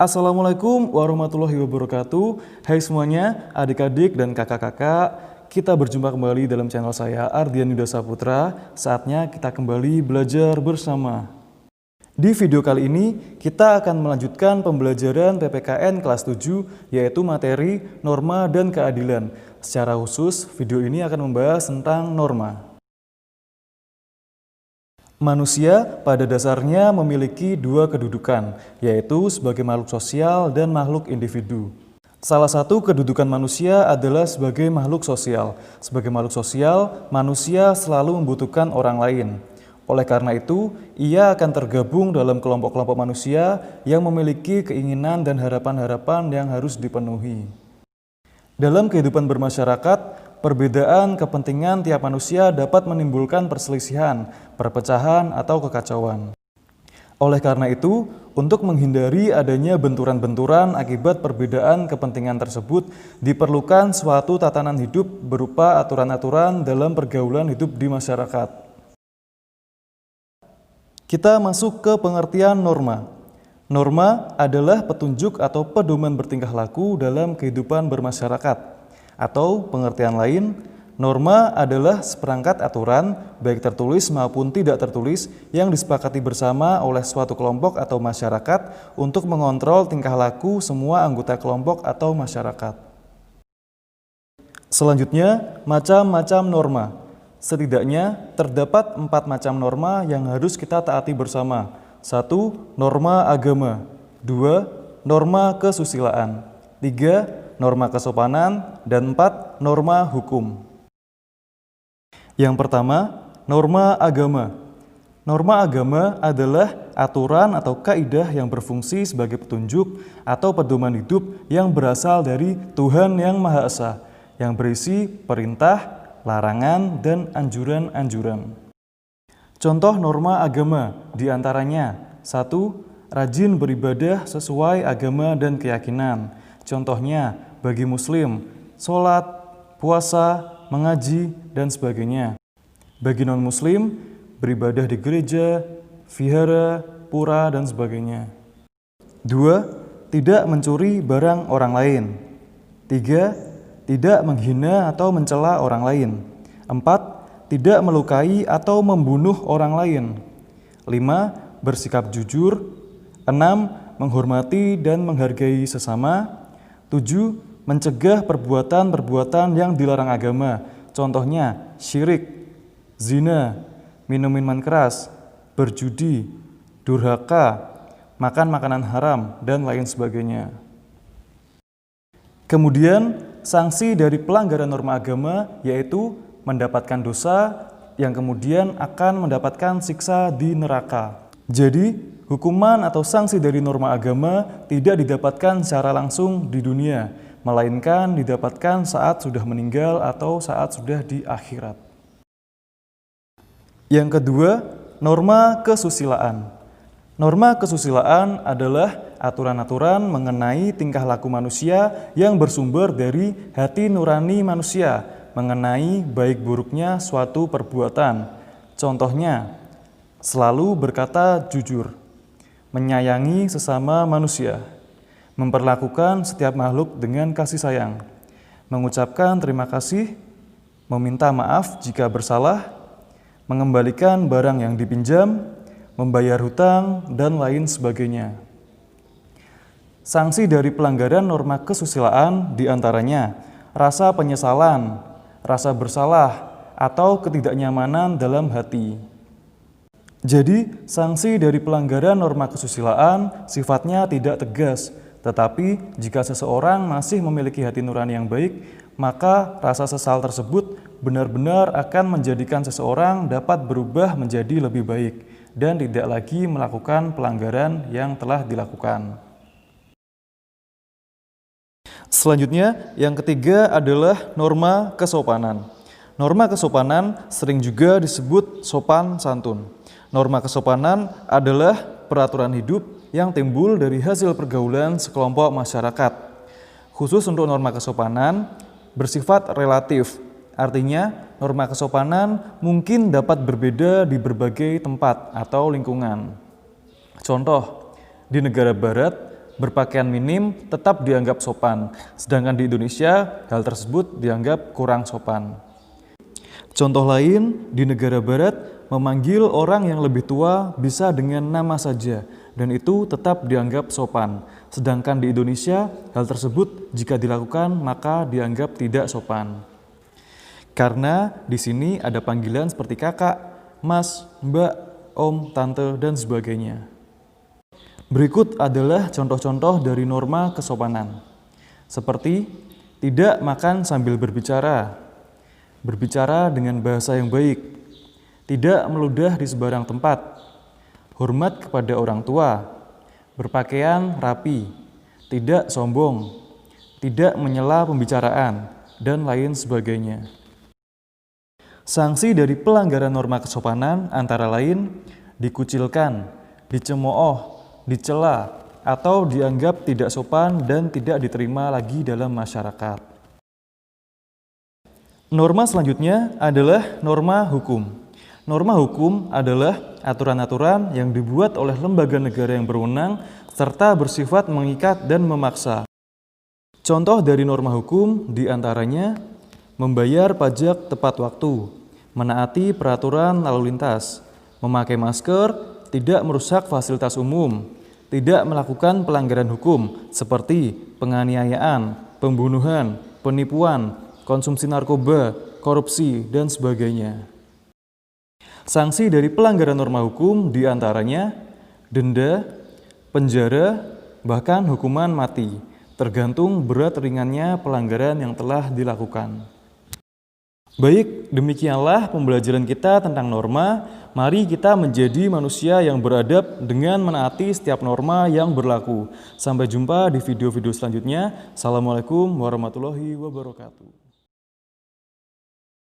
Assalamualaikum warahmatullahi wabarakatuh. Hai semuanya, adik-adik dan kakak-kakak. Kita berjumpa kembali dalam channel saya, Ardian Yuda Saputra. Saatnya kita kembali belajar bersama. Di video kali ini, kita akan melanjutkan pembelajaran PPKN kelas 7, yaitu materi norma dan keadilan. Secara khusus, video ini akan membahas tentang norma. Manusia pada dasarnya memiliki dua kedudukan, yaitu sebagai makhluk sosial dan makhluk individu. Salah satu kedudukan manusia adalah sebagai makhluk sosial. Sebagai makhluk sosial, manusia selalu membutuhkan orang lain. Oleh karena itu, ia akan tergabung dalam kelompok-kelompok manusia yang memiliki keinginan dan harapan-harapan yang harus dipenuhi. Dalam kehidupan bermasyarakat, perbedaan kepentingan tiap manusia dapat menimbulkan perselisihan, perpecahan, atau kekacauan. Oleh karena itu, untuk menghindari adanya benturan-benturan akibat perbedaan kepentingan tersebut, diperlukan suatu tatanan hidup berupa aturan-aturan dalam pergaulan hidup di masyarakat. Kita masuk ke pengertian norma. Norma adalah petunjuk atau pedoman bertingkah laku dalam kehidupan bermasyarakat. Atau pengertian lain, norma adalah seperangkat aturan, baik tertulis maupun tidak tertulis, yang disepakati bersama oleh suatu kelompok atau masyarakat untuk mengontrol tingkah laku semua anggota kelompok atau masyarakat. Selanjutnya, macam-macam norma. Setidaknya terdapat 4 macam norma yang harus kita taati bersama. 1. Norma agama. 2. Norma kesusilaan. 3. Norma kesopanan, dan 4. Norma hukum. Yang pertama, norma agama. Norma agama adalah aturan atau kaidah yang berfungsi sebagai petunjuk atau pedoman hidup yang berasal dari Tuhan Yang Maha Esa, yang berisi perintah, larangan, dan anjuran-anjuran. Contoh norma agama diantaranya: 1. Rajin beribadah sesuai agama dan keyakinan. Contohnya, bagi muslim, sholat, puasa, mengaji, dan sebagainya. Bagi non-muslim, beribadah di gereja, vihara, pura, dan sebagainya. 2. Tidak mencuri barang orang lain. 3. Tidak menghina atau mencela orang lain. 4. Tidak melukai atau membunuh orang lain. 5. Bersikap jujur. 6. Menghormati dan menghargai sesama. 7. Mencegah perbuatan-perbuatan yang dilarang agama. Contohnya syirik, zina, minum minuman keras, berjudi, durhaka, makan makanan haram, dan lain sebagainya. Kemudian, sanksi dari pelanggaran norma agama yaitu mendapatkan dosa yang kemudian akan mendapatkan siksa di neraka. Jadi, hukuman atau sanksi dari norma agama tidak didapatkan secara langsung di dunia, melainkan didapatkan saat sudah meninggal atau saat sudah di akhirat. Yang kedua, norma kesusilaan. Norma kesusilaan adalah aturan-aturan mengenai tingkah laku manusia yang bersumber dari hati nurani manusia, mengenai baik buruknya suatu perbuatan. Contohnya, selalu berkata jujur, menyayangi sesama manusia, memperlakukan setiap makhluk dengan kasih sayang, mengucapkan terima kasih, meminta maaf jika bersalah, mengembalikan barang yang dipinjam, membayar hutang, dan lain sebagainya. Sanksi dari pelanggaran norma kesusilaan diantaranya rasa penyesalan, rasa bersalah, atau ketidaknyamanan dalam hati. Jadi, sanksi dari pelanggaran norma kesusilaan sifatnya tidak tegas, tetapi jika seseorang masih memiliki hati nurani yang baik, maka rasa sesal tersebut benar-benar akan menjadikan seseorang dapat berubah menjadi lebih baik dan tidak lagi melakukan pelanggaran yang telah dilakukan. Selanjutnya, yang ketiga adalah norma kesopanan. Norma kesopanan sering juga disebut sopan santun. Norma kesopanan adalah peraturan hidup yang timbul dari hasil pergaulan sekelompok masyarakat. Khusus untuk norma kesopanan, bersifat relatif. Artinya, norma kesopanan mungkin dapat berbeda di berbagai tempat atau lingkungan. Contoh, di negara barat, berpakaian minim tetap dianggap sopan, sedangkan di Indonesia hal tersebut dianggap kurang sopan. Contoh lain, di negara barat, memanggil orang yang lebih tua bisa dengan nama saja, dan itu tetap dianggap sopan. Sedangkan di Indonesia, hal tersebut jika dilakukan maka dianggap tidak sopan. Karena di sini ada panggilan seperti kakak, mas, mbak, om, tante, dan sebagainya. Berikut adalah contoh-contoh dari norma kesopanan. Seperti, tidak makan sambil berbicara, berbicara dengan bahasa yang baik, tidak meludah di sembarang tempat, hormat kepada orang tua, berpakaian rapi, tidak sombong, tidak menyela pembicaraan, dan lain sebagainya. Sanksi dari pelanggaran norma kesopanan antara lain dikucilkan, dicemooh, dicela, atau dianggap tidak sopan dan tidak diterima lagi dalam masyarakat. Norma selanjutnya adalah norma hukum. Norma hukum adalah aturan-aturan yang dibuat oleh lembaga negara yang berwenang serta bersifat mengikat dan memaksa. Contoh dari norma hukum diantaranya membayar pajak tepat waktu, menaati peraturan lalu lintas, memakai masker, tidak merusak fasilitas umum, tidak melakukan pelanggaran hukum seperti penganiayaan, pembunuhan, penipuan, konsumsi narkoba, korupsi, dan sebagainya. Sanksi dari pelanggaran norma hukum diantaranya denda, penjara, bahkan hukuman mati, tergantung berat ringannya pelanggaran yang telah dilakukan. Baik, demikianlah pembelajaran kita tentang norma. Mari kita menjadi manusia yang beradab dengan menaati setiap norma yang berlaku. Sampai jumpa di video-video selanjutnya. Assalamualaikum warahmatullahi wabarakatuh.